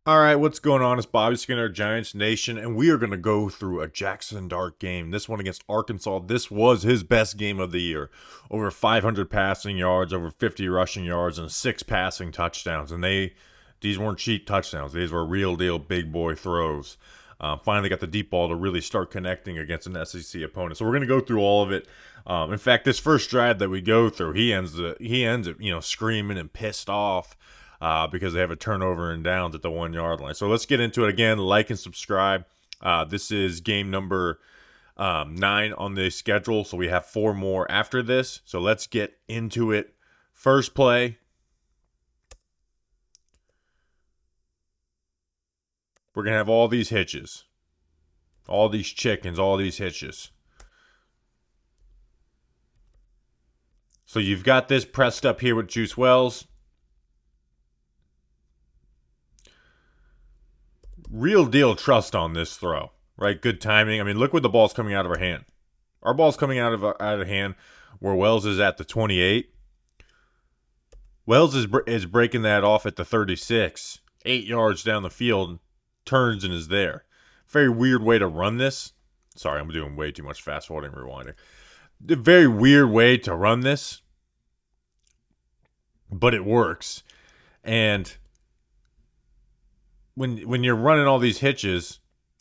All right, what's going on? It's Bobby Skinner, Giants Nation, and we are going to go through a JAxson Dart game. This one against Arkansas. This was his best game of the year. Over 500 passing yards, over 50 rushing yards, and 6 passing touchdowns. And these weren't cheap touchdowns. These were real deal big boy throws. Finally got the deep ball to really start connecting against an SEC opponent. So we're going to go through all of it. In fact, this first drive that we go through, he ends it, screaming and pissed off. Because they have a turnover and downs at the 1 yard line. So let's get into it again. Like and subscribe. This is game number 9 on the schedule. So we have 4 more after this. So let's get into it. First play. We're going to have all these hitches. All these chickens, all these hitches. So you've got this pressed up here with Juice Wells. Real deal trust on this throw, right? Good timing. I mean, look where the ball's coming out of our hand. Our ball's coming out of hand where Wells is at the 28. Wells is breaking that off at the 36, 8 yards down the field, turns and is there. Very weird way to run this. Sorry, I'm doing way too much fast forwarding, rewinding. A very weird way to run this, but it works. And when you're running all these hitches,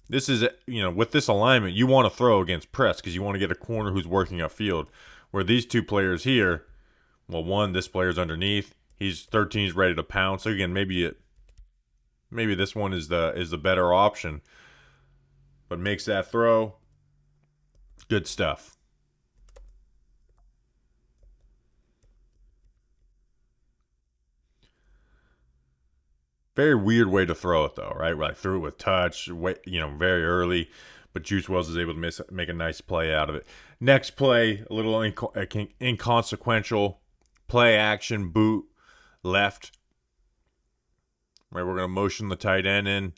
this is, with this alignment, you want to throw against press because you want to get a corner who's working upfield. Where these two players here, well, this player's underneath. He's 13's ready to pounce. So again, maybe this one is the better option, but makes that throw. Good stuff. Very weird way to throw it, though, right? I threw it with touch, very early, but Juice Wells is able to make a nice play out of it. Next play, a little inconsequential play action, boot, left. Right, we're going to motion the tight end in.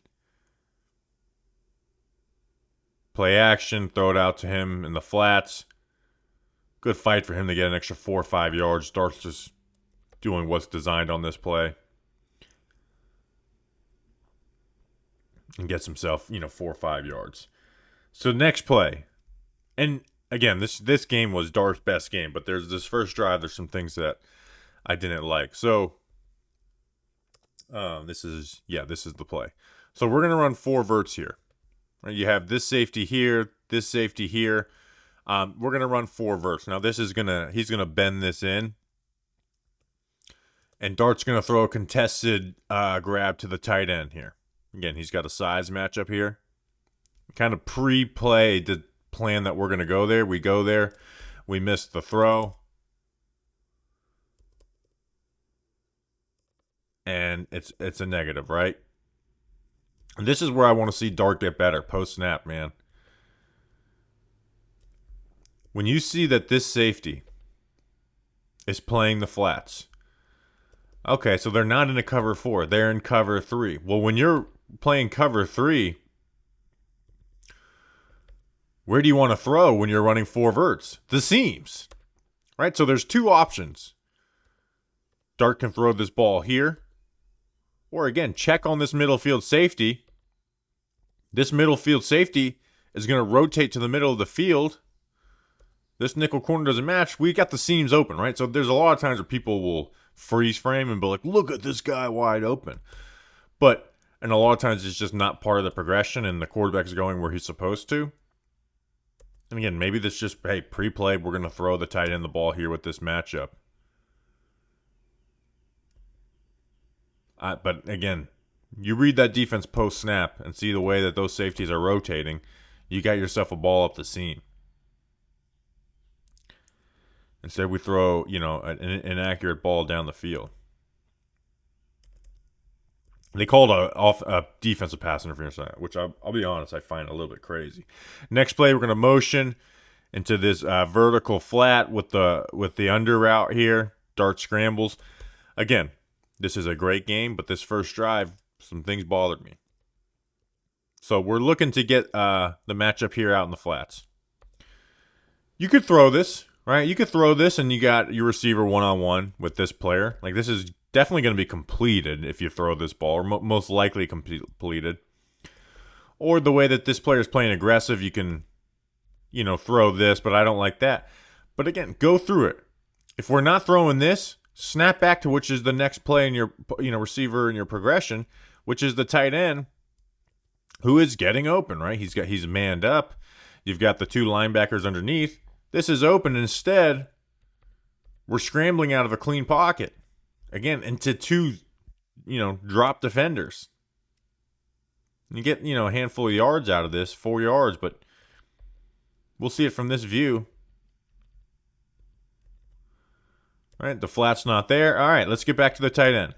Play action, throw it out to him in the flats. Good fight for him to get an extra 4 or 5 yards. Dart's just doing what's designed on this play. And gets himself, 4 or 5 yards. So next play. And again, this game was Dart's best game, but there's this first drive, there's some things that I didn't like. So this is the play. So we're going to run 4 verts here. Right, you have this safety here, this safety here. We're going to run 4 verts. Now he's going to bend this in. And Dart's going to throw a contested grab to the tight end here. Again, he's got a size matchup here. Kind of pre-play to plan that we're going to go there. We go there. We miss the throw. And it's a negative, right? And this is where I want to see Dart get better post-snap, man. When you see that this safety is playing the flats. Okay, so they're not in a cover 4. They're in cover 3. Well, when you're playing cover 3, where do you want to throw when you're running 4 verts? The seams, right? So there's 2 options. Dart can throw this ball here, or again, check on this middle field safety. This middle field safety is going to rotate to the middle of the field. This nickel corner doesn't match. We got the seams open, right? So there's a lot of times where people will freeze frame and be like, look at this guy wide open. And a lot of times it's just not part of the progression and the quarterback's going where he's supposed to. And again, maybe this just, hey, pre-play, we're going to throw the tight end the ball here with this matchup. But again, you read that defense post-snap and see the way that those safeties are rotating, you got yourself a ball up the seam. Instead, we throw, an inaccurate ball down the field. They called a defensive pass interference, which I'll be honest, I find a little bit crazy. Next play, we're going to motion into this vertical flat with the under route here. Dart scrambles. Again, this is a great game, but this first drive, some things bothered me. So we're looking to get the matchup here out in the flats. You could throw this, right? You could throw this and you got your receiver one-on-one with this player. Like, this is definitely going to be completed if you throw this ball, or most likely completed. Or the way that this player is playing aggressive, you can, throw this, but I don't like that. But again, go through it. If we're not throwing this, snap back to which is the next play in your receiver in your progression, which is the tight end who is getting open, right? He's manned up. You've got the two linebackers underneath. This is open. Instead, we're scrambling out of a clean pocket. Again, into two, drop defenders. You get, a handful of yards out of this, 4 yards, but we'll see it from this view. All right, the flat's not there. All right, let's get back to the tight end.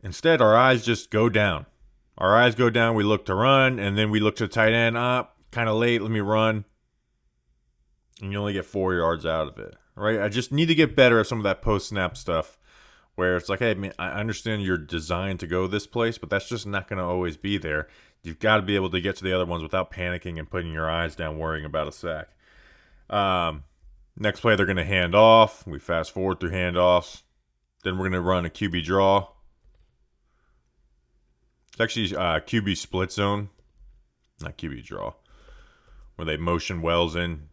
Instead, our eyes just go down. Our eyes go down, we look to run, and then we look to the tight end. Kind of late, let me run. And you only get 4 yards out of it, right? I just need to get better at some of that post-snap stuff where it's like, hey, man, I understand you're designed to go this place, but that's just not going to always be there. You've got to be able to get to the other ones without panicking and putting your eyes down worrying about a sack. Next play, they're going to hand off. We fast forward through handoffs. Then we're going to run a QB draw. It's actually QB split zone, not QB draw, where they motion Wells in.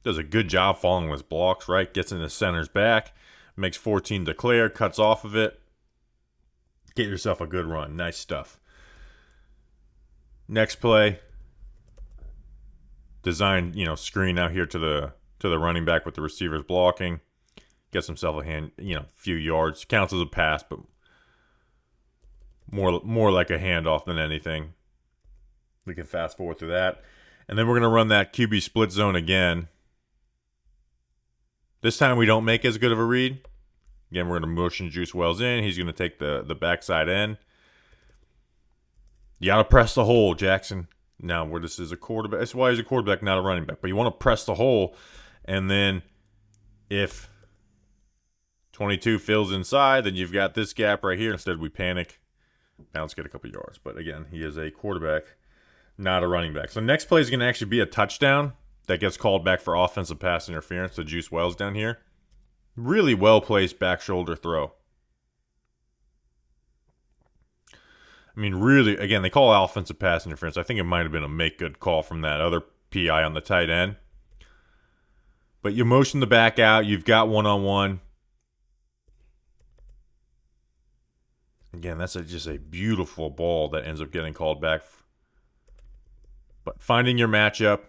Does a good job following his blocks, right? Gets in the center's back, makes 14 declare, cuts off of it. Get yourself a good run. Nice stuff. Next play, design, screen out here to the running back with the receivers blocking. Gets himself a few yards. Counts as a pass, but more like a handoff than anything. We can fast forward through that. And then we're going to run that QB split zone again. This time we don't make as good of a read. Again, we're going to motion Juice Wells in. He's going to take the backside end. You got to press the hole, Jackson. Now, where this is a quarterback. That's why he's a quarterback, not a running back. But you want to press the hole. And then if 22 fills inside, then you've got this gap right here. Instead, we panic. Bounce, get a couple yards. But again, he is a quarterback, not a running back. So next play is going to actually be a touchdown that gets called back for offensive pass interference to Juice Wells down here. Really well-placed back shoulder throw. I mean, really, again, they call offensive pass interference. I think it might have been a make-good call from that other PI on the tight end. But you motion the back out. You've got one-on-one. Again, that's just a beautiful ball that ends up getting called back. But finding your matchup.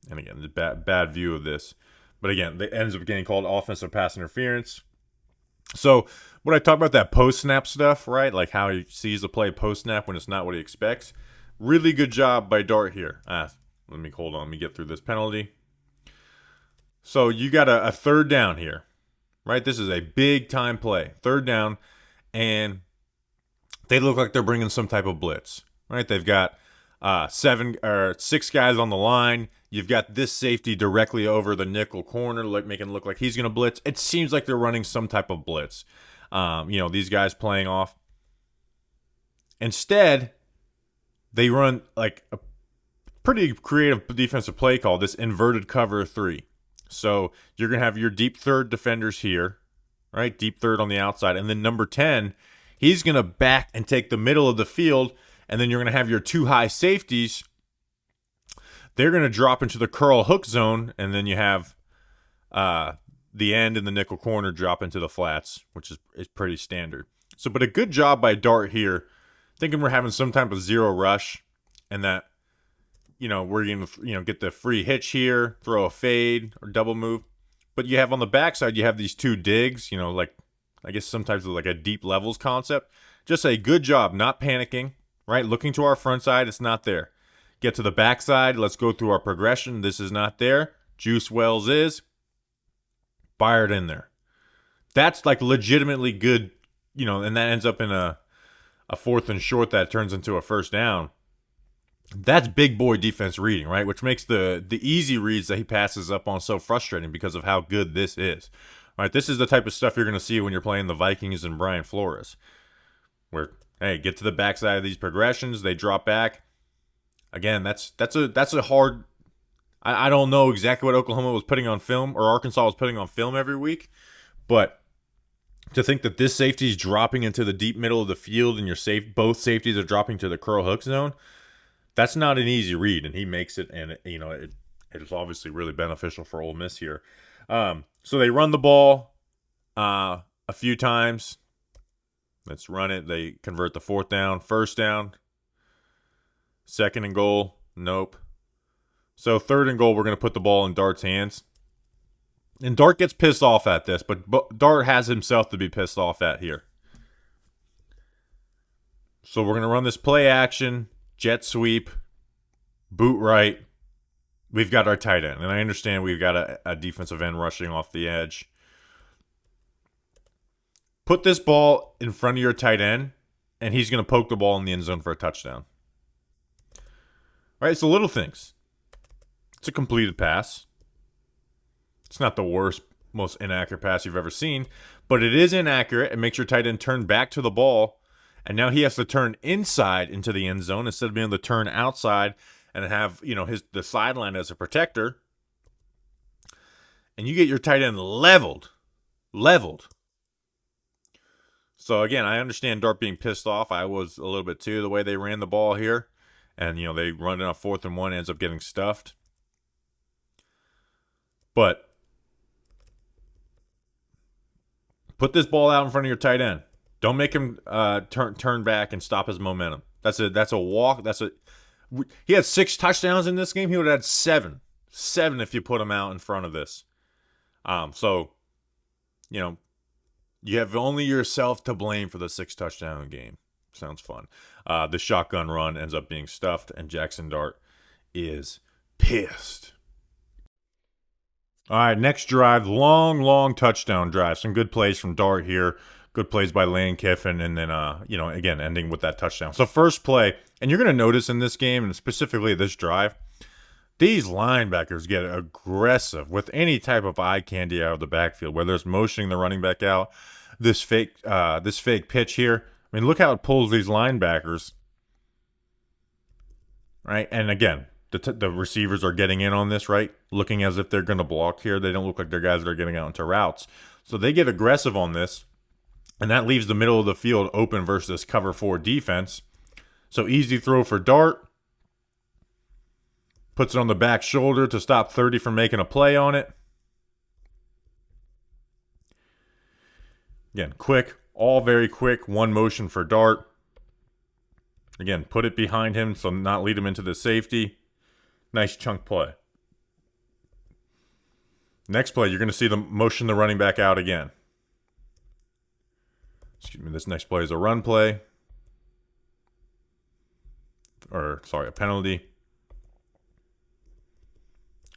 And again, the bad view of this. But again, it ends up getting called offensive pass interference. So when I talk about that post-snap stuff, right, like how he sees the play post-snap when it's not what he expects, really good job by Dart here. Let me get through this penalty. So you got a third down here, right? This is a big-time play. Third down, and they look like they're bringing some type of blitz, right? They've got 6 guys on the line. You've got this safety directly over the nickel corner, making it look like he's going to blitz. It seems like they're running some type of blitz. These guys playing off. Instead, they run like a pretty creative defensive play called this inverted cover 3. So you're going to have your deep third defenders here, right? Deep third on the outside. And then number 10, he's going to back and take the middle of the field. And then you're going to have your 2 high safeties. They're going to drop into the curl hook zone. And then you have the end and the nickel corner drop into the flats, which is pretty standard. So, but a good job by Dart here. Thinking we're having some type of zero rush. And that, we're going to, get the free hitch here, throw a fade or double move. But you have on the backside, you have these 2 digs, like, I guess sometimes like a deep levels concept. Just a good job, not panicking. Right, looking to our front side, it's not there. Get to the back side, let's go through our progression. This is not there. Juice Wells is. Fire it in there. That's like legitimately good, and that ends up in a 4th and short that turns into a first down. That's big boy defense reading, right? Which makes the easy reads that he passes up on so frustrating because of how good this is. All right, this is the type of stuff you're going to see when you're playing the Vikings and Brian Flores, where hey, get to the backside of these progressions. They drop back. Again, that's a hard I don't know exactly what Oklahoma was putting on film or Arkansas was putting on film every week, but to think that this safety is dropping into the deep middle of the field and both safeties are dropping to the curl hook zone, that's not an easy read, and he makes it, and it is obviously really beneficial for Ole Miss here. So they run the ball a few times. Let's run it. They convert the 4th down, 1st down, 2nd and goal. Nope. So 3rd and goal, we're going to put the ball in Dart's hands. And Dart gets pissed off at this, but Dart has himself to be pissed off at here. So we're going to run this play action, jet sweep, boot right. We've got our tight end, and I understand we've got a defensive end rushing off the edge. Put this ball in front of your tight end, and he's going to poke the ball in the end zone for a touchdown. All right, it's the little things. It's a completed pass. It's not the worst, most inaccurate pass you've ever seen, but it is inaccurate. It makes your tight end turn back to the ball, and now he has to turn inside into the end zone instead of being able to turn outside and have, the sideline as a protector. And you get your tight end leveled. So again, I understand Dart being pissed off. I was a little bit too, the way they ran the ball here. And, they run it on 4th and 1, ends up getting stuffed. But put this ball out in front of your tight end. Don't make him turn back and stop his momentum. That's a walk. He had 6 touchdowns in this game. He would have had 7 if you put him out in front of this. So you have only yourself to blame for the 6 touchdown game. Sounds fun. The shotgun run ends up being stuffed, and JAxson Dart is pissed. All right, next drive, long touchdown drive. Some good plays from Dart here. Good plays by Lane Kiffin, and then, again, ending with that touchdown. So first play, and you're going to notice in this game, and specifically this drive, these linebackers get aggressive with any type of eye candy out of the backfield, whether it's motioning the running back out, this fake pitch here. I mean, look how it pulls these linebackers, right? And again, the receivers are getting in on this, right? Looking as if they're going to block here. They don't look like they're guys that are getting out into routes. So they get aggressive on this, and that leaves the middle of the field open versus cover 4 defense. So easy throw for Dart. Puts it on the back shoulder to stop 30 from making a play on it. Again, quick, all very quick. One motion for Dart. Again, put it behind him, so not lead him into the safety. Nice chunk play. Next play, you're going to see them motion the running back out again. Excuse me, this next play is a run play. A penalty.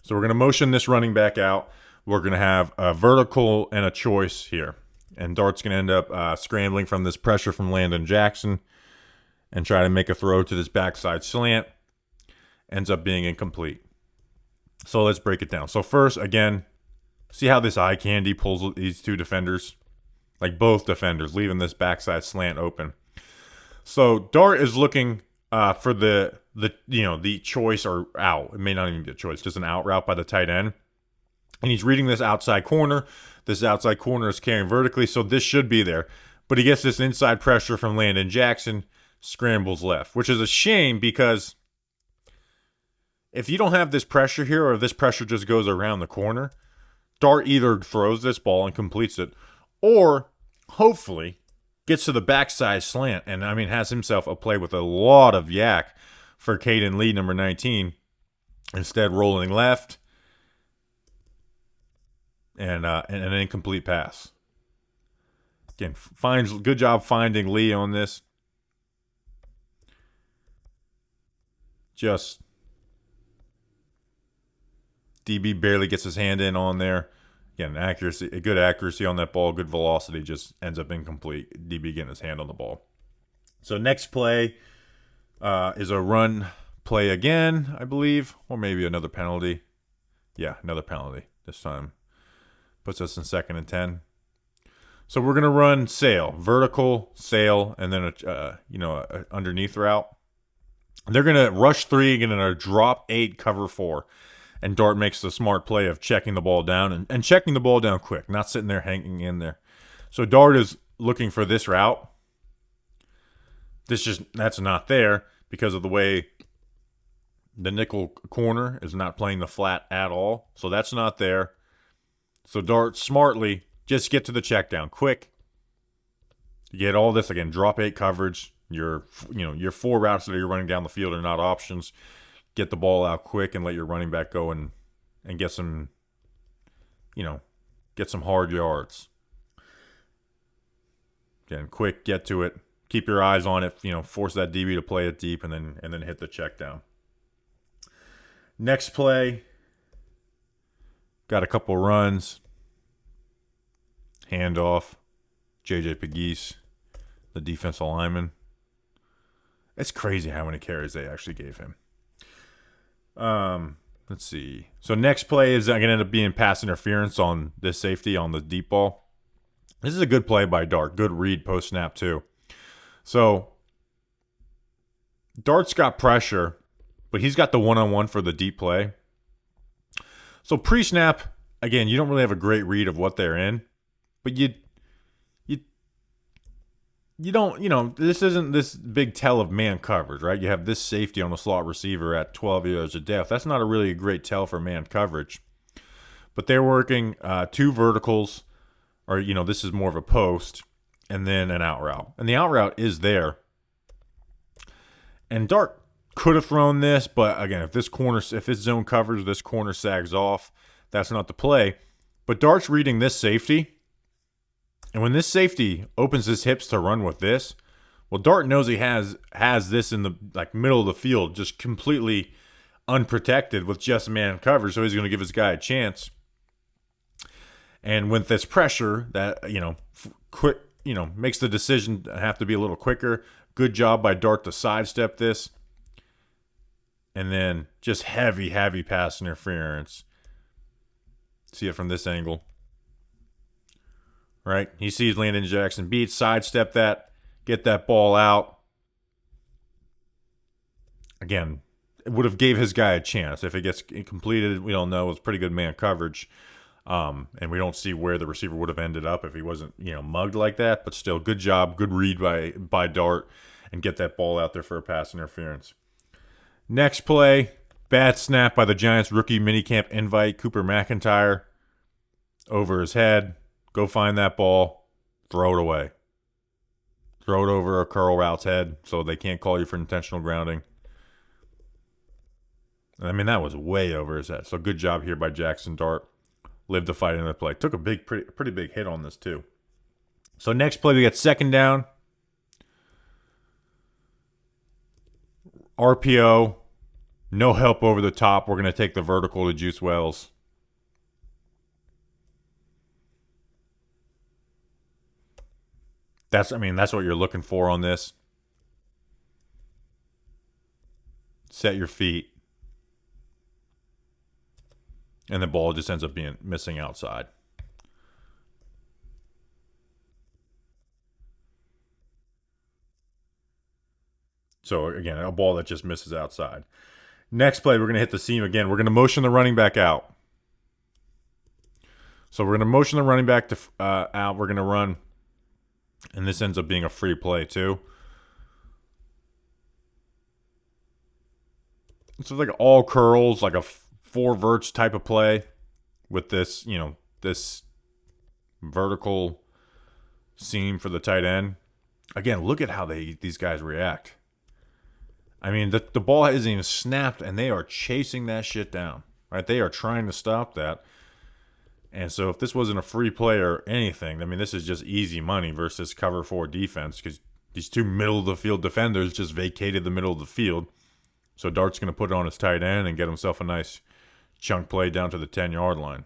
So we're going to motion this running back out. We're going to have a vertical and a choice here. And Dart's going to end up scrambling from this pressure from Landon Jackson and try to make a throw to this backside slant. Ends up being incomplete. So let's break it down. So first, again, see how this eye candy pulls these 2 defenders? Like both defenders, leaving this backside slant open. So Dart is looking for the choice or out. It may not even be a choice, just an out route by the tight end. And he's reading this outside corner. This outside corner is carrying vertically, so this should be there. But he gets this inside pressure from Landon Jackson, scrambles left, which is a shame because if you don't have this pressure here, or if this pressure just goes around the corner, Dart either throws this ball and completes it, or hopefully gets to the backside slant and, has himself a play with a lot of yak for Caden Lee, number 19, instead rolling left and an incomplete pass. Again, good job finding Lee on this. Just DB barely gets his hand in on there. Again, good accuracy on that ball, good velocity, just ends up incomplete. DB getting his hand on the ball. So next play is a run play again, I believe, or maybe another penalty. Yeah, another penalty this time. Puts us in 2nd and 10. So we're gonna run sail, vertical sail, and then a underneath route. They're gonna rush 3, and gonna drop 8, cover 4. And Dart makes the smart play of checking the ball down and checking the ball down quick, not sitting there hanging in there. So Dart is looking for this route. That's not there because of the way the nickel corner is not playing the flat at all. So that's not there. So Dart smartly just get to the check down quick. You get all this again, drop 8 coverage. Your 4 routes that you're running down the field are not options. Get the ball out quick and let your running back go and get some, get some hard yards. Again, quick, get to it. Keep your eyes on it. Force that DB to play it deep and then hit the check down. Next play, got a couple runs. Handoff. JJ Pegues, the defensive lineman. It's crazy how many carries they actually gave him. Let's see. So next play is going to end up being pass interference on this safety on the deep ball. This is a good play by Dart. Good read post-snap too. So Dart's got pressure, but he's got the one-on-one for the deep play. So pre-snap, again, you don't really have a great read of what they're in, but you don't, this isn't this big tell of man coverage, right? You have this safety on the slot receiver at 12 yards of depth. That's not a really great tell for man coverage. But they're working 2 verticals, or, this is more of a post, and then an out route. And the out route is there. And Dart could have thrown this, but again, if it's zone coverage, this corner sags off, that's not the play. But Dart's reading this safety. And when this safety opens his hips to run with this, well, Dart knows he has this in the middle of the field, just completely unprotected with just man coverage. So he's going to give his guy a chance. And with this pressure, that quick, makes the decision have to be a little quicker. Good job by Dart to sidestep this, and then just heavy pass interference. See it from this angle. Right? He sees Landon Jackson beat, sidestep that, get that ball out. Again, it would have gave his guy a chance. If it gets completed, we don't know. It's pretty good man coverage. And we don't see where the receiver would have ended up if he wasn't, mugged like that. But still, good job, good read by Dart, and get that ball out there for a pass interference. Next play, bad snap by the Giants rookie minicamp invite, Cooper McIntyre, over his head. Go find that ball, throw it away. Throw it over a curl route's head so they can't call you for intentional grounding. I mean, that was way over his head. So good job here by JAxson Dart. Lived to fight in the play. Took a pretty big hit on this too. So next play, we got second down. RPO. No help over the top. We're going to take the vertical to Juice Wells. That's what you're looking for on this. Set your feet. And the ball just ends up missing outside. So, again, a ball that just misses outside. Next play, we're going to hit the seam again. We're going to motion the running back out. So we're going to motion the running back to out. We're going to run. And this ends up being a free play too. So like all curls, like a 4 verts type of play with this, this vertical seam for the tight end. Again, look at how these guys react. I mean, the ball isn't even snapped, and they are chasing that shit down. Right? They are trying to stop that. And so if this wasn't a free play or anything, this is just easy money versus cover 4 defense, because these 2 middle-of-the-field defenders just vacated the middle of the field. So Dart's going to put it on his tight end and get himself a nice chunk play down to the 10-yard line.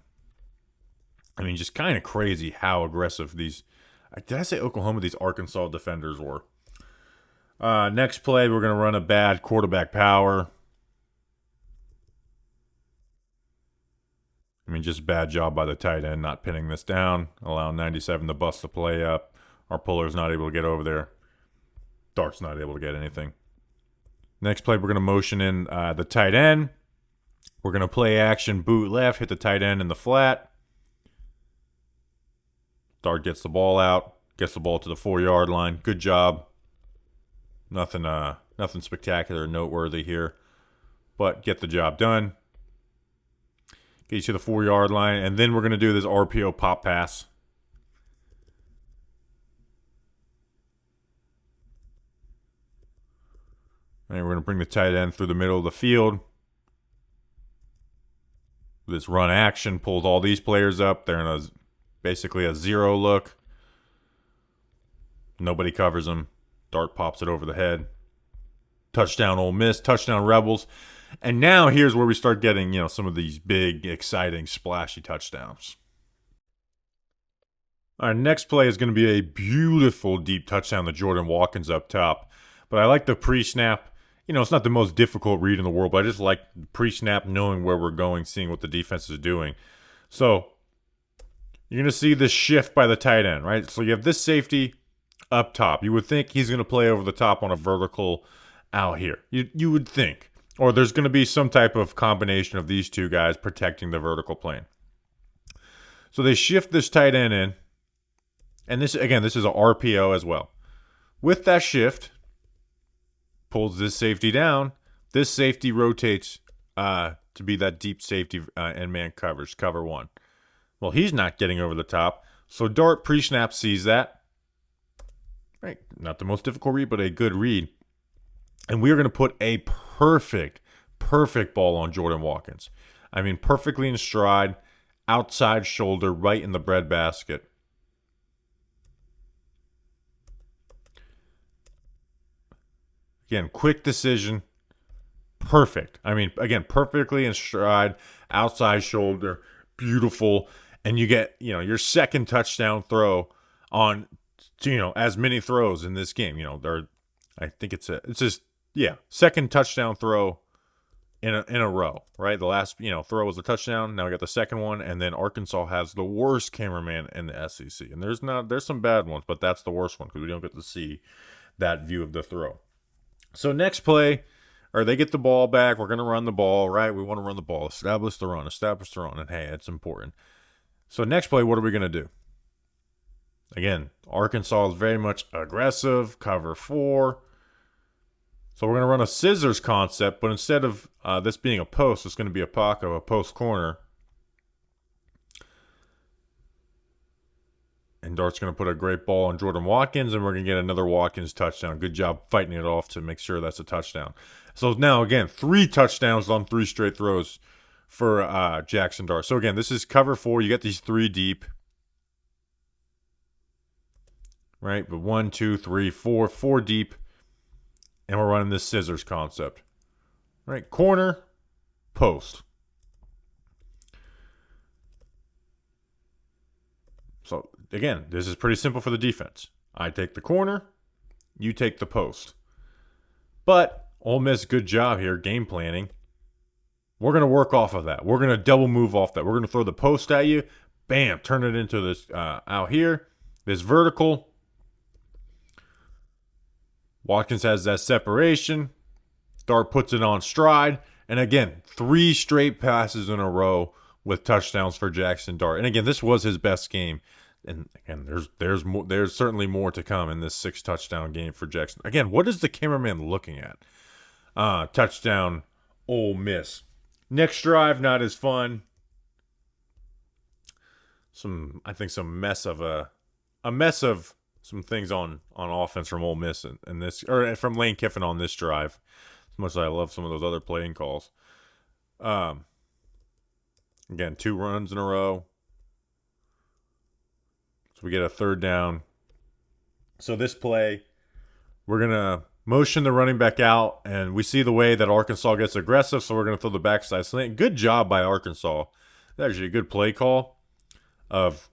Just kind of crazy how aggressive these – did I say Oklahoma? These Arkansas defenders were. Next play, we're going to run a bad quarterback power. Just bad job by the tight end not pinning this down, allowing 97 to bust the play up. Our puller's not able to get over there. Dart's not able to get anything. Next play, we're going to motion in the tight end. We're going to play action, boot left, hit the tight end in the flat. Dart gets the ball out, gets the ball to the 4-yard line. Good job. Nothing spectacular or noteworthy here, but get the job done. Get you to the 4-yard line, and then we're going to do this RPO pop pass. And we're going to bring the tight end through the middle of the field. This run action pulls all these players up. They're in basically a zero look. Nobody covers them. Dart pops it over the head. Touchdown Ole Miss, touchdown Rebels. And now here's where we start getting, some of these big, exciting, splashy touchdowns. Our next play is going to be a beautiful deep touchdown to Jordan Watkins up top. But I like the pre-snap. It's not the most difficult read in the world, but I just like pre-snap, knowing where we're going, seeing what the defense is doing. So you're going to see this shift by the tight end, right? So you have this safety up top. You would think he's going to play over the top on a vertical out here. You would think. Or there's going to be some type of combination of these two guys protecting the vertical plane. So they shift this tight end in. And this is a RPO as well. With that shift, pulls this safety down. This safety rotates to be that deep safety and man coverage, cover one. Well, he's not getting over the top. So Dart pre-snap sees that. Right, not the most difficult read, but a good read. And we are going to put a perfect ball on Jordan Watkins. I mean, perfectly in stride, outside shoulder, right in the breadbasket. Again, quick decision. Perfect. I mean, again, perfectly in stride, outside shoulder, beautiful. And you get, your second touchdown throw on, as many throws in this game. I think second touchdown throw in a row, right? The last, throw was a touchdown. Now we got the second one, and then Arkansas has the worst cameraman in the SEC. And there's some bad ones, but that's the worst one because we don't get to see that view of the throw. So next play, they get the ball back. We're going to run the ball, right? We want to run the ball. Establish the run. And hey, it's important. So next play, what are we going to do? Again, Arkansas is very much aggressive, cover 4. So we're going to run a scissors concept, but instead of this being a post, it's going to be a pocket, a post corner. And Dart's going to put a great ball on Jordan Watkins, and we're going to get another Watkins touchdown. Good job fighting it off to make sure that's a touchdown. So now, again, 3 touchdowns on 3 straight throws for JAxson Dart. So, again, this is cover 4. You get these 3 deep. Right? But 1, 2, 3, 4. 4 deep. And we're running this scissors concept. Right? Corner, post. So, again, this is pretty simple for the defense. I take the corner, you take the post. But Ole Miss, good job here, game planning. We're going to work off of that. We're going to double move off that. We're going to throw the post at you. Bam, turn it into this out here. This vertical. Watkins has that separation. Dart puts it on stride. And again, 3 straight passes in a row with touchdowns for JAxson Dart. And again, this was his best game. And again, there's certainly more to come in this 6 touchdown game for JAxson. Again, what is the cameraman looking at? Touchdown, Ole Miss. Next drive, not as fun. Some mess of some things on offense from Ole Miss and this, or from Lane Kiffin on this drive. As much as I love some of those other playing calls. Again, 2 runs in a row. So we get a 3rd down. So this play, we're going to motion the running back out, and we see the way that Arkansas gets aggressive, so we're going to throw the backside slant. Good job by Arkansas. That's actually a good play call of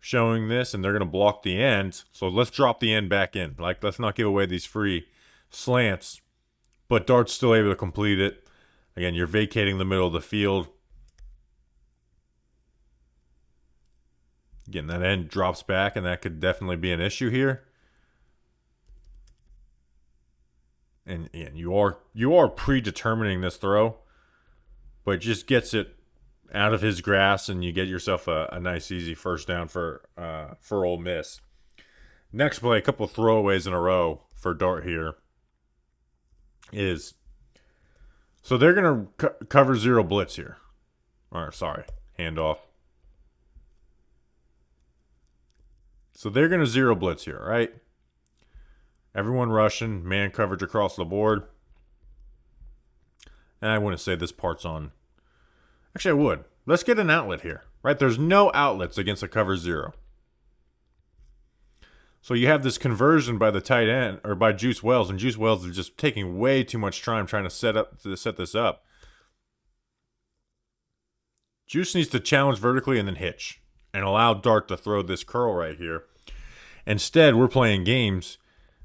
showing this, and they're going to block the end. So let's drop the end back in. Let's not give away these free slants. But Dart's still able to complete it. Again, you're vacating the middle of the field. Again, that end drops back, and that could definitely be an issue here. And you are predetermining this throw. but just gets it out of his grasp, and you get yourself a nice, easy first down for Ole Miss. Next play, a couple of throwaways in a row for Dart here is, so they're going to cover zero blitz here. Or, sorry, handoff. So they're going to zero blitz here, right? Everyone rushing, man coverage across the board. And I wouldn't say this part's on. Actually, I would. Let's get an outlet here, right? There's no outlets against a cover zero. So you have this conversion by the tight end, or by Juice Wells, and Juice Wells is just taking way too much time trying to set this up. Juice needs to challenge vertically and then hitch, and allow Dart to throw this curl right here. Instead, we're playing games.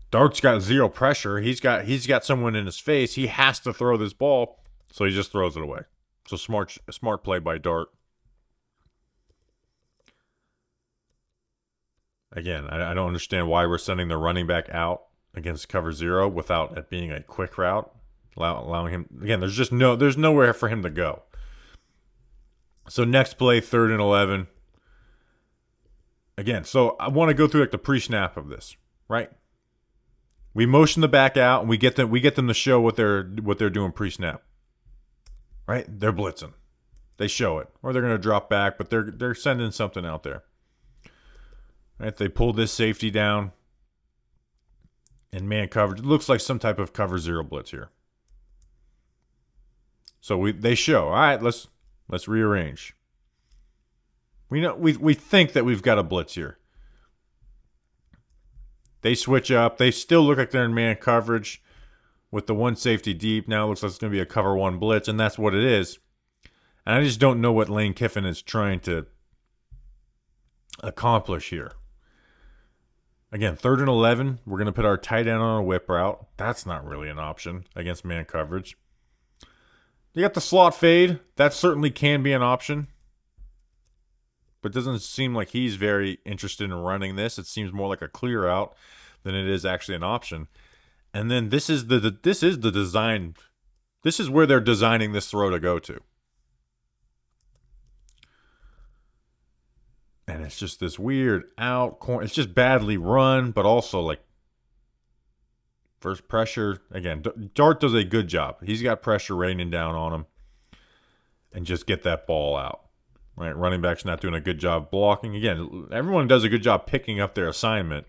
Dart's got zero pressure. He's got someone in his face. He has to throw this ball, so he just throws it away. So smart play by Dart. Again, I don't understand why we're sending the running back out against cover zero without it being a quick route, allowing him. Again, there's nowhere for him to go. So next play, 3rd and 11. Again, so I want to go through like the pre-snap of this, right? We motion the back out, and we get them to show what they're doing pre-snap. Right? They're blitzing. They show it, or they're going to drop back, but they're sending something out there. Right? They pull this safety down, and man coverage. It looks like some type of cover zero blitz here. So they show. All right, let's rearrange. We think that we've got a blitz here. They switch up. They still look like they're in man coverage with the one safety deep. Now it looks like it's going to be a cover one blitz, and that's what it is. And I just don't know what Lane Kiffin is trying to accomplish here. Again, 3rd and 11. We're going to put our tight end on a whip route. That's not really an option against man coverage. You got the slot fade. That certainly can be an option. But it doesn't seem like he's very interested in running this. It seems more like a clear out than it is actually an option. And then this is the design. This is where they're designing this throw to go to. And it's just this weird out corner. It's just badly run, but also like first pressure. Again, Dart does a good job. He's got pressure raining down on him. And just get that ball out. Right, running back's not doing a good job blocking. Again, everyone does a good job picking up their assignment,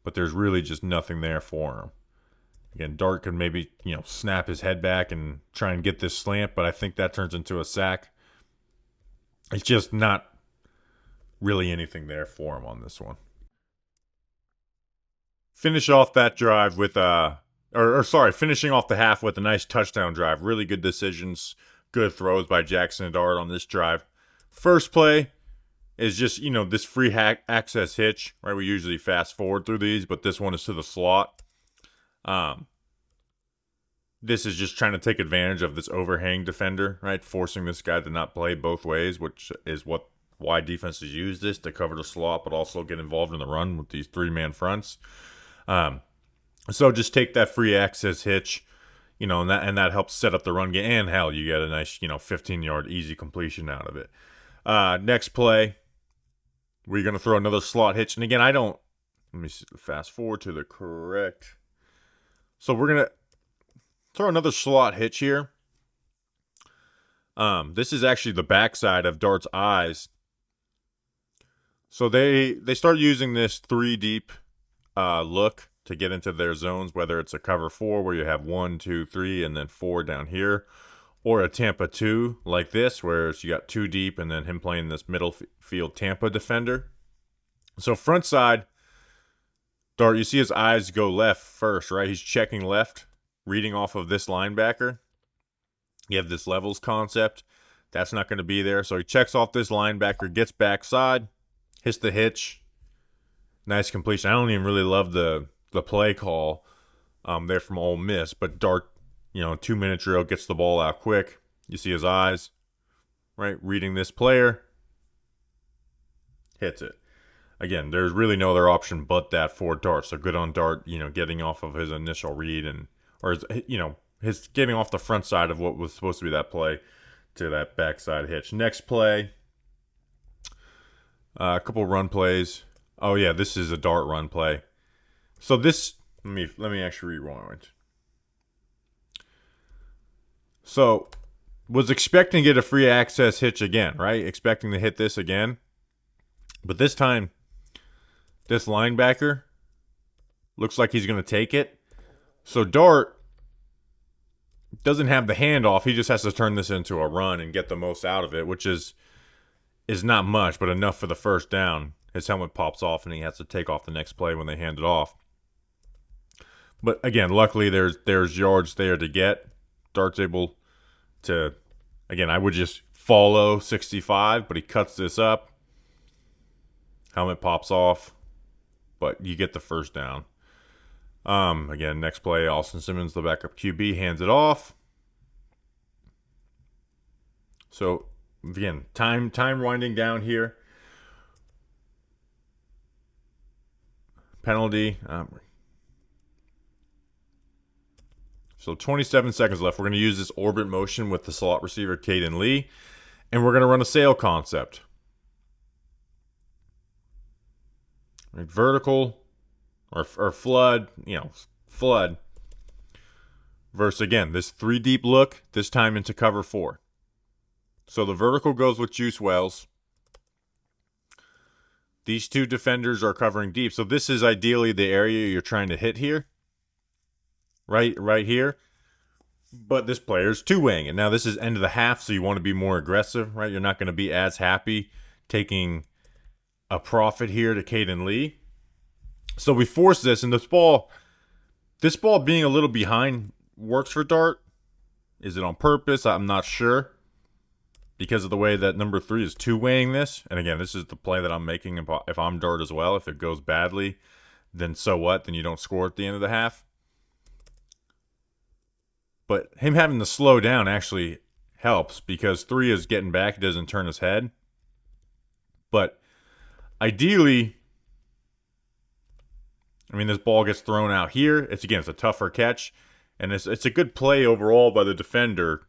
but there's really just nothing there for him. Again, Dart could maybe, snap his head back and try and get this slant, but I think that turns into a sack. It's just not really anything there for him on this one. Finish off that drive with finishing off the half with a nice touchdown drive. Really good decisions. Good throws by JAxson Dart on this drive. First play is just, this free access hitch, right? We usually fast forward through these, but this one is to the slot. This is just trying to take advantage of this overhang defender, right? Forcing this guy to not play both ways, which is why defenses use this to cover the slot, but also get involved in the run with these 3-man fronts. So just take that free access hitch. And that helps set up the run game. And hell, you get a nice, 15-yard easy completion out of it. Next play, we're going to throw another slot hitch. And again, let me fast forward to the correct. So we're going to throw another slot hitch here. This is actually the backside of Dart's eyes. So they start using this 3 deep look to get into their zones, whether it's a cover 4 where you have 1, 2, 3, and then 4 down here, or a Tampa 2 like this, where you got 2 deep and then him playing this middle field Tampa defender. So front side, Dart, you see his eyes go left first, right? He's checking left, reading off of this linebacker. You have this levels concept. That's not going to be there. So he checks off this linebacker, gets backside, hits the hitch. Nice completion. I don't even really love the play call there from Ole Miss, but Dart, 2-minute drill, gets the ball out quick. You see his eyes, right? Reading this player, hits it. Again, there's really no other option but that for Dart. So good on Dart, getting off of his initial read his getting off the front side of what was supposed to be that play to that backside hitch. Next play, a couple run plays. Oh yeah, this is a dart run play. So this, let me actually rewind. So was expecting to get a free access hitch again, right? Expecting to hit this again. But this time, this linebacker looks like he's going to take it. So Dart doesn't have the handoff. He just has to turn this into a run and get the most out of it, which is not much, but enough for the first down. His helmet pops off, and he has to take off the next play when they hand it off. But again, luckily there's yards there to get. Dart's able to, again, I would just follow 65, but he cuts this up. Helmet pops off, but you get the first down. Again, next play, Austin Simmons, the backup QB, hands it off. So again, time winding down here. Penalty. So 27 seconds left. We're going to use this orbit motion with the slot receiver, Caden Lee. And we're going to run a sail concept. Right, vertical or flood, flood. Versus, again, this 3 deep look, this time into cover 4. So the vertical goes with Juice Wells. These 2 defenders are covering deep. So this is ideally the area you're trying to hit here. Right here. But this player's 2-weighing it. Now this is end of the half, so you want to be more aggressive, right? You're not going to be as happy taking a profit here to Caden Lee. So we force this, and this ball being a little behind works for Dart. Is it on purpose? I'm not sure. Because of the way that number 3 is 2-weighing this. And again, this is the play that I'm making if I'm Dart as well. If it goes badly, then so what? Then you don't score at the end of the half. But him having to slow down actually helps because 3 is getting back. He doesn't turn his head. But ideally, this ball gets thrown out here. It's a tougher catch. And it's a good play overall by the defender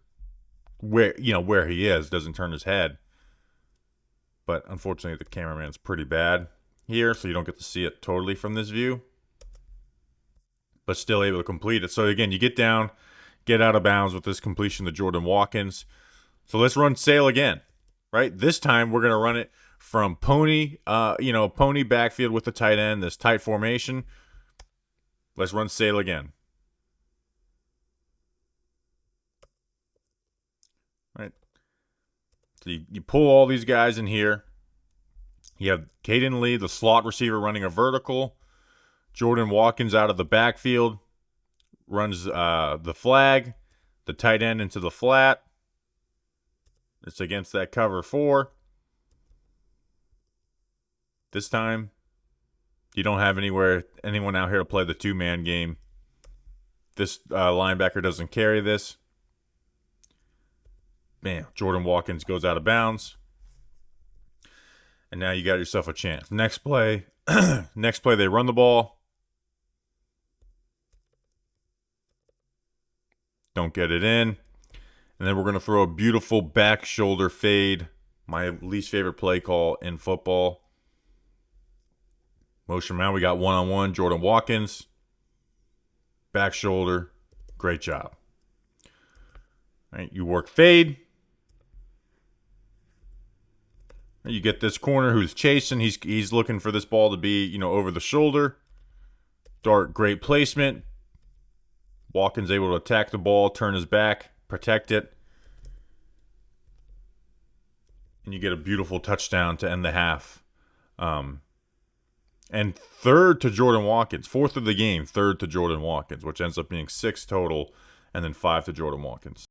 where he is. Doesn't turn his head. But unfortunately, the cameraman's pretty bad here, so you don't get to see it totally from this view. But still able to complete it. So again, you get down, get out of bounds with this completion to Jordan Watkins. So let's run sail again, right? This time we're going to run it from pony backfield with the tight end, this tight formation. Let's run sail again. Right. So you pull all these guys in here. You have Caden Lee, the slot receiver, running a vertical. Jordan Watkins out of the backfield. Runs the flag, the tight end into the flat. It's against that cover 4. This time, you don't have anyone out here to play the 2-man game. This linebacker doesn't carry this. Bam, Jordan Watkins goes out of bounds. And now you got yourself a chance. Next play, they run the ball. Don't get it in. And then we're going to throw a beautiful back shoulder fade. My least favorite play call in football. Motion man, we got one-on-one. Jordan Watkins. Back shoulder. Great job. All right, you work fade. You get this corner who's chasing. He's looking for this ball to be, over the shoulder. Dart, great placement. Watkins able to attack the ball, turn his back, protect it. And you get a beautiful touchdown to end the half. And 3rd to Jordan Watkins. 4th of the game, 3rd to Jordan Watkins, which ends up being 6 total, and then 5 to Jordan Watkins.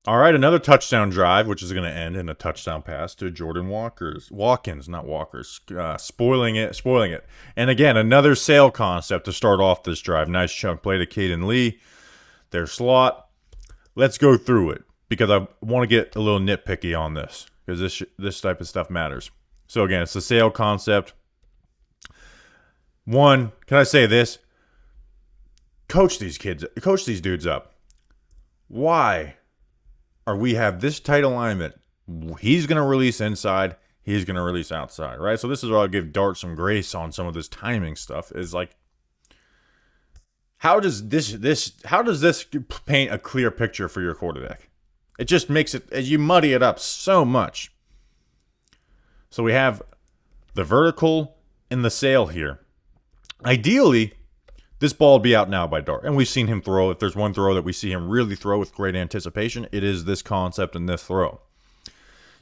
All right, another touchdown drive, which is going to end in a touchdown pass to Jordan Watkins, not Walkers, spoiling it. And again, another sail concept to start off this drive. Nice chunk play to Caden Lee, their slot. Let's go through it because I want to get a little nitpicky on this because this type of stuff matters. So again, it's the sail concept. One, can I say this? Coach these dudes up. why are we have this tight alignment? He's going to release inside. He's going to release outside, right? So this is where I'll give Dart some grace on some of this timing stuff. Is like, how does this paint a clear picture for your quarterback? It just makes it, as you muddy it up so much. So we have the vertical and the sail here. Ideally, this ball would be out now by Dart. And we've seen him throw. If there's one throw that we see him really throw with great anticipation, it is this concept and this throw.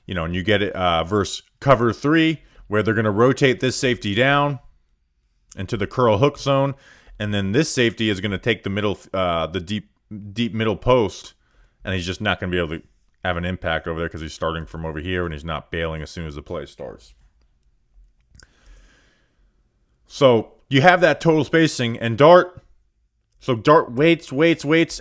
You know, and you get it versus cover 3, where they're going to rotate this safety down into the curl hook zone. And then this safety is going to take the middle, the deep middle post. And he's just not going to be able to have an impact over there because he's starting from over here and he's not bailing as soon as the play starts. So you have that total spacing, and Dart waits,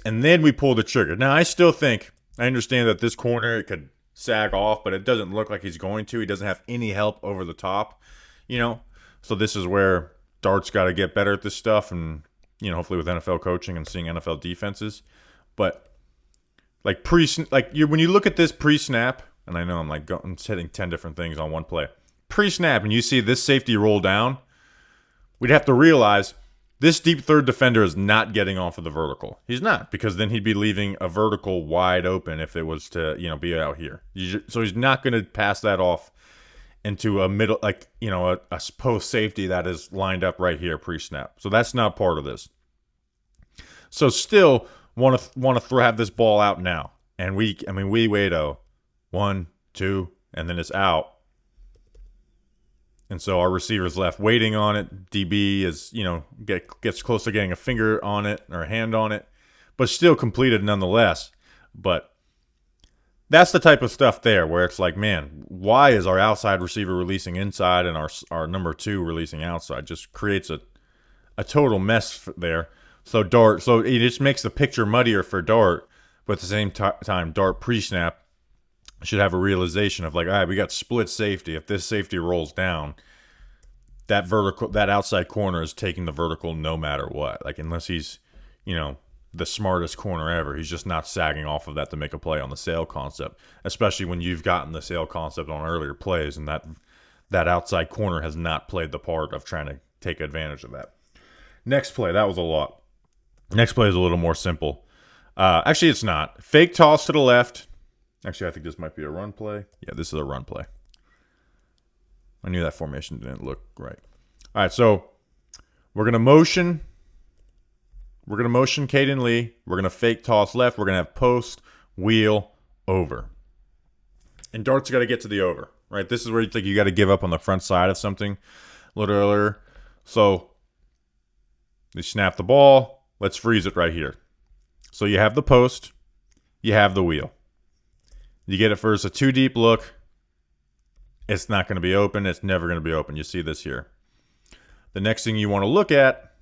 and then we pull the trigger. Now, I still think, I understand that this corner, it could sag off, but it doesn't look like he's going to. He doesn't have any help over the top, you know? So this is where Dart's got to get better at this stuff, and, you know, hopefully with NFL coaching and seeing NFL defenses. But, like, when you look at this pre-snap, and I know I'm hitting 10 different things on one play. Pre-snap, and you see this safety roll down, we'd have to realize this deep third defender is not getting off of the vertical. He's not, because then he'd be leaving a vertical wide open if it was to, you know, be out here. So he's not going to pass that off into a middle, like, you know, a post safety that is lined up right here pre-snap. So that's not part of this. So still want to have this ball out now. And we wait 1, 2, and then it's out. And so our receiver's left waiting on it. DB is, you know, gets close to getting a finger on it or a hand on it, but still completed nonetheless. But that's the type of stuff there where it's like, man, why is our outside receiver releasing inside and our number 2 releasing outside? Just creates a total mess there. So it just makes the picture muddier for Dart, but at the same time, Dart pre-snap should have a realization of like, all right, we got split safety. If this safety rolls down, that outside corner is taking the vertical no matter what. Like, unless he's, you know, the smartest corner ever, he's just not sagging off of that to make a play on the sail concept, especially when you've gotten the sail concept on earlier plays and that outside corner has not played the part of trying to take advantage of that. Next play, that was a lot. Next play is a little more simple. Actually, it's not. Fake toss to the left. Actually, I think this might be a run play. Yeah, this is a run play. I knew that formation didn't look right. All right, so we're going to motion. We're going to motion Caden Lee. We're going to fake toss left. We're going to have post, wheel, over. And Dart's got to get to the over, right? This is where you think you got to give up on the front side of something a little earlier. So they snap the ball. Let's freeze it right here. So you have the post. You have the wheel. You get it first, a 2 deep look. It's not going to be open. It's never going to be open. You see this here. The next thing you want to look at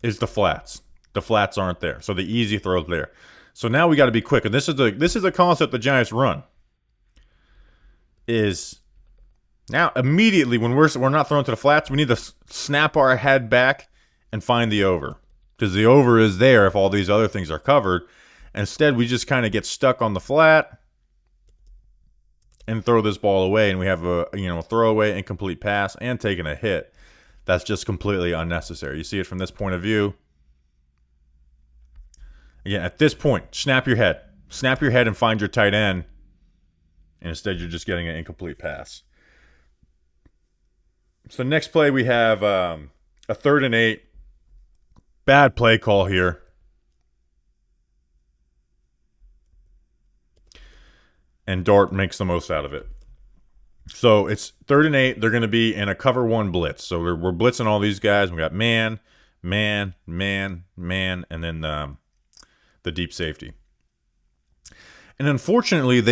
is the flats. The flats aren't there. So the easy throw's there. So now we got to be quick. And this is the concept the Giants run. Is now immediately when we're not throwing to the flats, we need to snap our head back and find the over. Because the over is there if all these other things are covered. Instead, we just kind of get stuck on the flat and throw this ball away, and we have a throwaway, incomplete pass, and taking a hit. That's just completely unnecessary. You see it from this point of view. Again, at this point, snap your head and find your tight end, and instead you're just getting an incomplete pass. So next play we have a 3rd and 8. Bad play call here. And Dart makes the most out of it. So it's 3rd and 8. They're going to be in a cover 1 blitz. So we're blitzing all these guys. We got man, and then the deep safety. And unfortunately,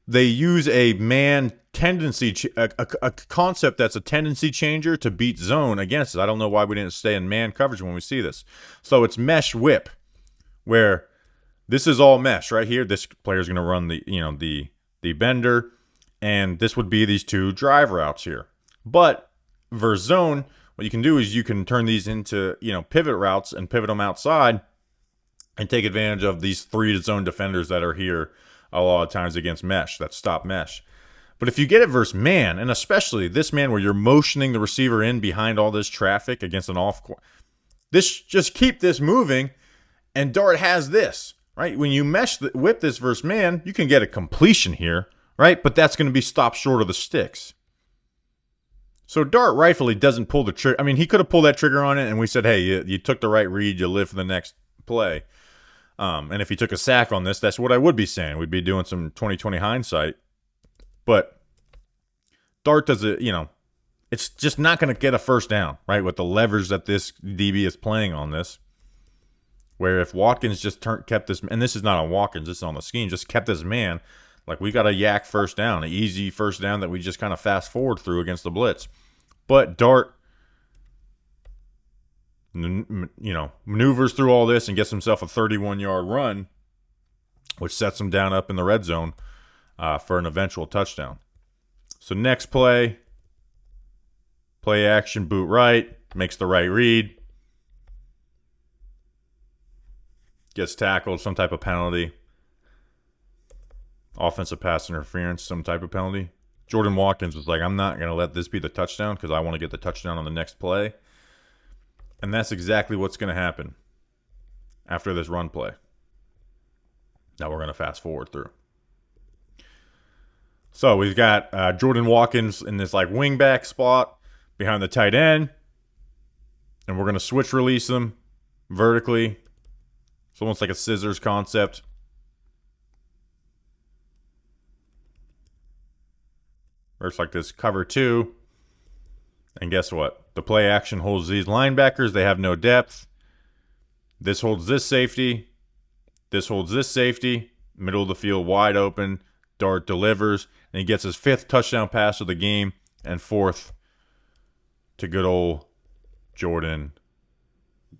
they use a man tendency, a concept that's a tendency changer to beat zone against it. I don't know why we didn't stay in man coverage when we see this. So it's mesh whip, where this is all mesh right here. This player's going to run the bender, and this would be these 2 drive routes here. But versus zone, what you can do is you can turn these into, pivot routes and pivot them outside, and take advantage of these 3 zone defenders that are here a lot of times against mesh, that stop mesh. But if you get it versus man, and especially this man where you're motioning the receiver in behind all this traffic against an off court, this just keep this moving, and Dart has this, right? When you whip this versus man, you can get a completion here, right? But that's going to be stopped short of the sticks. So Dart rightfully doesn't pull the trigger. I mean, he could have pulled that trigger on it, and we said, hey, you took the right read, you live for the next play. And if he took a sack on this, that's what I would be saying. We'd be doing some 20/20 hindsight. But Dart does it, it's just not going to get a first down, right? With the leverage that this DB is playing on this. Where if Watkins just kept this, and this is not on Watkins, this is on the scheme, just kept this man, like we got a yak first down, an easy first down that we just kind of fast forward through against the blitz. But Dart, maneuvers through all this and gets himself a 31-yard run, which sets him down up in the red zone for an eventual touchdown. So next play action, boot right, makes the right read, gets tackled, some type of penalty. Offensive pass interference, some type of penalty. Jordan Watkins was like, I'm not going to let this be the touchdown because I want to get the touchdown on the next play. And that's exactly what's going to happen after this run play. Now we're going to fast forward through. So we've got Jordan Watkins in this like wingback spot behind the tight end. And we're going to switch release them vertically. It's almost like a scissors concept. Works like this cover 2. And guess what? The play action holds these linebackers. They have no depth. This holds this safety. This holds this safety. Middle of the field wide open. Dart delivers. And he gets his 5th touchdown pass of the game. And 4th to good old Jordan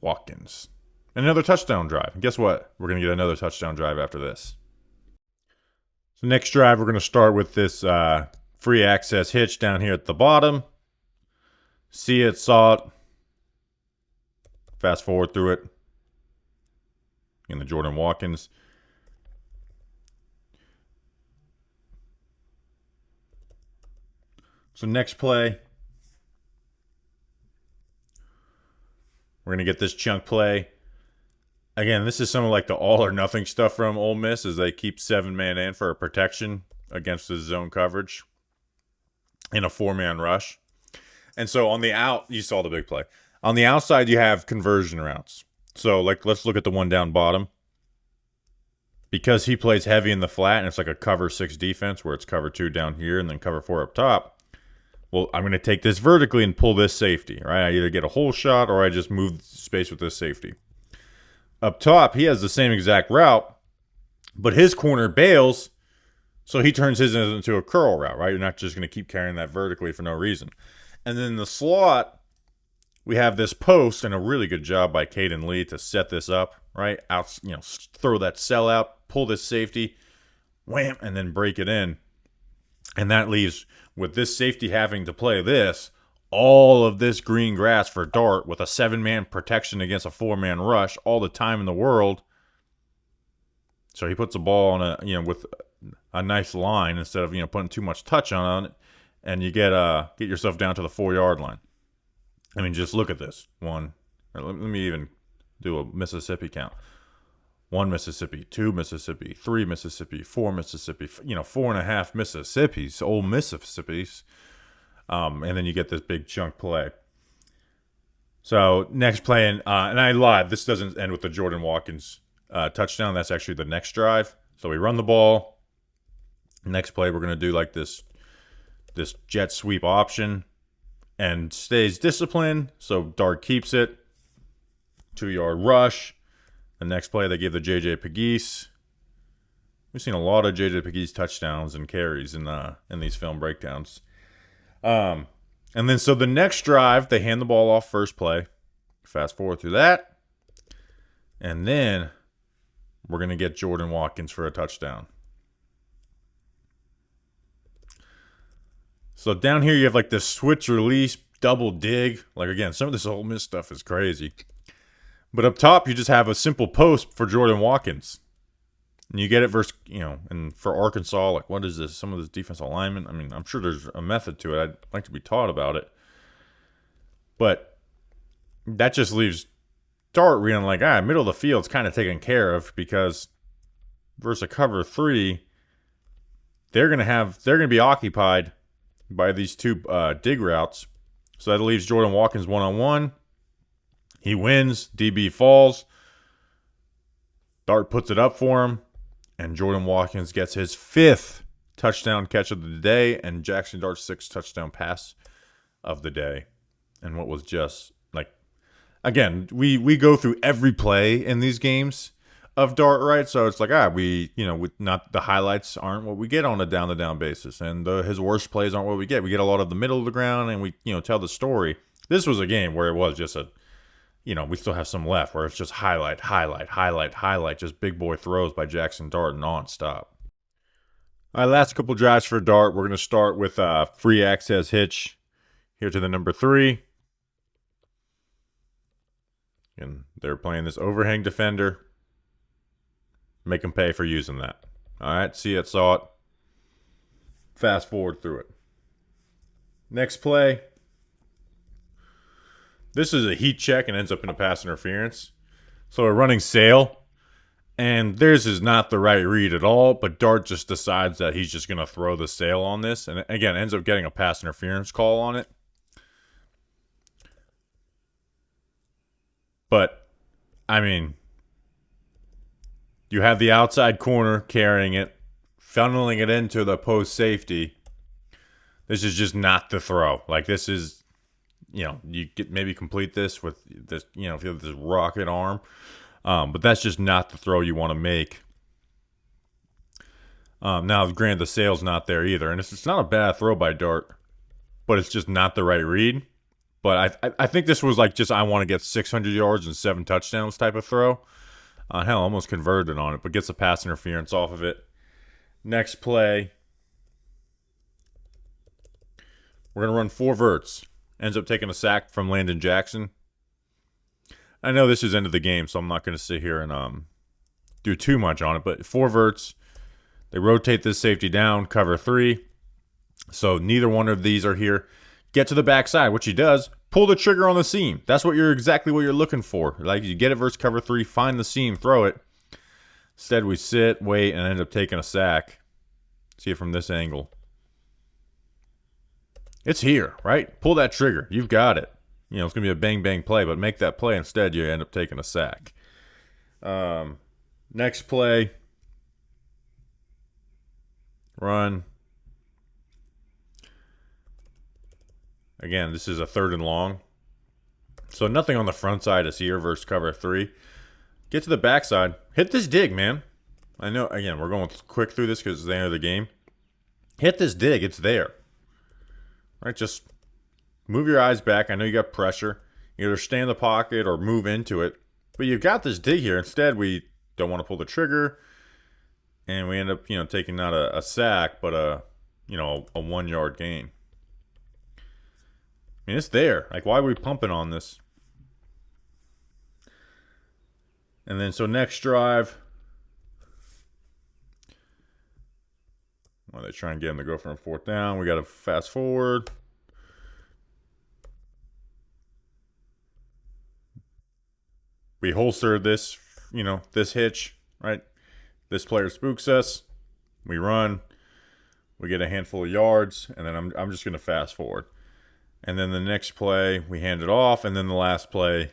Watkins. And another touchdown drive. And guess what? We're going to get another touchdown drive after this. So next drive, we're going to start with this free access hitch down here at the bottom. See it, saw it. Fast forward through it. In the Jordan Watkins. So next play, we're going to get this chunk play. Again, this is some of like the all or nothing stuff from Ole Miss as they keep 7-man in for a protection against the zone coverage in a 4-man rush. And so on the out, you saw the big play. On the outside, you have conversion routes. So like, let's look at the one down bottom. Because he plays heavy in the flat and it's like a cover 6 defense where it's cover 2 down here and then cover 4 up top. Well, I'm going to take this vertically and pull this safety, right? I either get a hole shot or I just move space with this safety. Up top, he has the same exact route, but his corner bails, so he turns his into a curl route, right? You're not just going to keep carrying that vertically for no reason. And then in the slot, we have this post, and a really good job by Caden Lee to set this up, right? Out, throw that sell out, pull this safety, wham, and then break it in. And that leaves, with this safety having to play this, all of this green grass for Dart with a 7-man protection against a 4-man rush all the time in the world. So he puts the ball on with a nice line instead of putting too much touch on it, and you get yourself down to the 4-yard line. I mean, just look at this. Let me even do a Mississippi count. 1 Mississippi, 2 Mississippi, 3 Mississippi, 4 Mississippi, 4.5 Mississippis, old Mississippis. And then you get this big chunk play. So next play, and I lied. This doesn't end with the Jordan Watkins touchdown. That's actually the next drive. So we run the ball. Next play, we're going to do like this jet sweep option and stays disciplined. So Dart keeps it. 2-yard rush. The next play, they give the J.J. Pegues. We've seen a lot of J.J. Pegues touchdowns and carries in these film breakdowns. And then so the next drive, they hand the ball off first play. Fast forward through that. And then we're going to get Jordan Watkins for a touchdown. So down here you have like this switch release, double dig. Like again, some of this Ole Miss stuff is crazy. But up top, you just have a simple post for Jordan Watkins. And you get it versus, and for Arkansas, like, what is this? Some of this defense alignment. I mean, I'm sure there's a method to it. I'd like to be taught about it. But that just leaves Dart reading like, middle of the field's kind of taken care of, because versus a cover 3, they're gonna be occupied by these two dig routes. So that leaves Jordan Watkins one-on-one. He wins. DB falls. Dart puts it up for him. And Jordan Watkins gets his 5th touchdown catch of the day, and JAxson Dart's 6th touchdown pass of the day. And what was just, like, again, we go through every play in these games of Dart, right? So it's like, not the highlights aren't what we get on a down-to-down basis, and his worst plays aren't what we get. We get a lot of the middle of the ground, and we, tell the story. This was a game where it was just we still have some left where it's just highlight, just big boy throws by JAxson Dart nonstop. All right, last couple drives for Dart. We're going to start with free access hitch here to the number 3. And they're playing this overhang defender. Make them pay for using that. All right, see it, saw it. Fast forward through it. Next play. This is a heat check and ends up in a pass interference. So we're running sail, and theirs is not the right read at all, but Dart just decides that he's just going to throw the sail on this, and again, ends up getting a pass interference call on it. But, I mean, you have the outside corner carrying it, funneling it into the post safety. This is just not the throw. Like, this is... you get maybe complete this with this, if you have this rocket arm. But that's just not the throw you want to make. Now, granted, the sail's not there either. And it's not a bad throw by Dart, but it's just not the right read. But I think this was like just I want to get 600 yards and 7 touchdowns type of throw. Hell, almost converted on it, but gets a pass interference off of it. Next play. We're going to run 4 verts. Ends up taking a sack from Landon Jackson. I know this is end of the game, so I'm not going to sit here and do too much on it. But 4 verts. They rotate this safety down, cover 3. So neither one of these are here. Get to the backside, which he does. Pull the trigger on the seam. That's exactly what you're looking for. Like, you get it versus cover 3, find the seam, throw it. Instead, we sit, wait, and end up taking a sack. See it from this angle. It's here, right? Pull that trigger. You've got it. It's going to be a bang-bang play, but make that play. Instead, you end up taking a sack. Next play. Run. Again, this is a 3rd and long. So nothing on the front side is here versus cover 3. Get to the backside. Hit this dig, man. I know, again, we're going quick through this because it's the end of the game. Hit this dig. It's there. Right, just move your eyes back. I know you got pressure. You either stay in the pocket or move into it. But you've got this dig here. Instead, we don't want to pull the trigger. And we end up, taking not a sack, but a 1-yard gain. I mean, it's there. Like, why are we pumping on this? And then, so next drive. Well, they try and get him to go for a 4th down. We got to fast forward. We holster this, this hitch, right? This player spooks us. We run. We get a handful of yards, and then I'm just going to fast forward. And then the next play, we hand it off, and then the last play,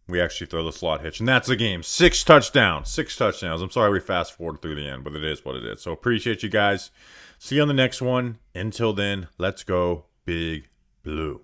we actually throw the slot hitch. And that's the game. 6 touchdowns. 6 touchdowns. I'm sorry we fast forward through the end, but it is what it is. So appreciate you guys. See you on the next one. Until then, let's go Big Blue.